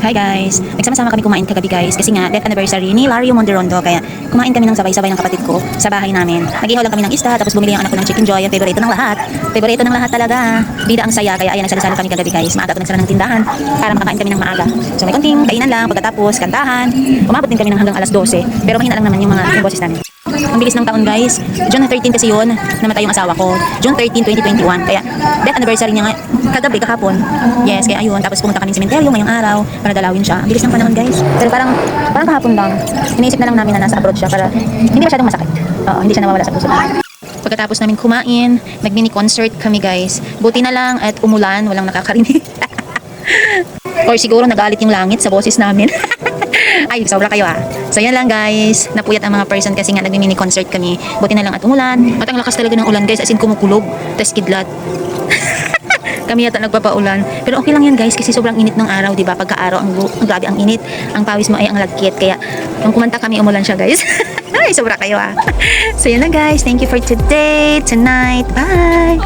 Hi guys! Nagsama-sama kami kumain kagabi guys kasi nga death anniversary ni Lario Monderondo kaya kumain kami ng sabay-sabay ng kapatid ko sa bahay namin. Nag-ihaw lang kami ng isda tapos bumili ang anak ko ng Chicken Joy, ang favorito ng lahat. Favorito ng lahat talaga. Bida ang saya kaya ayan nagsalo-salo kami kagabi guys. Maaga ako nagsara ng tindahan para makakain kami ng maaga. So may konting kainan lang pagkatapos kantahan. Umabot din kami ng hanggang alas 12 pero mahina lang naman yung boses namin. Ang bilis ng taon guys. June 13 kasi yun, namatay yung asawa ko. June 13, 2021. Kaya death anniversary niya nga kagabi, kahapon. Yes, kaya ayun. Tapos pumunta kami sa sementeryo ngayong araw para dalawin siya. Ang bilis ng panahon guys. Pero parang kahapon lang. Iniisip na lang namin na nasa abroad siya para hindi masyadong masakit. Hindi siya nawawala sa puso. Pagkatapos namin kumain, nag-mini concert kami guys. Buti na lang at umulan, walang nakakarinig. Or siguro nagalit yung langit sa boses namin. Ay, sobra kayo ah. So yan lang guys. Napuyat ang mga person kasi nga nagmi-mini concert kami. Buti na lang at umulan. At ang lakas talaga ng ulan guys, as in kumukulog. Tas kidlat. Kami yata nagpapaulan. Pero okay lang yan guys kasi sobrang init ng araw, di ba? Pagka-araw, ang grabe ang init. Ang pawis mo ay ang lagkit. Kaya nung kumanta kami, umulan siya guys. Ay, sobra kayo ah. So yan lang guys. Thank you for today, tonight. Bye!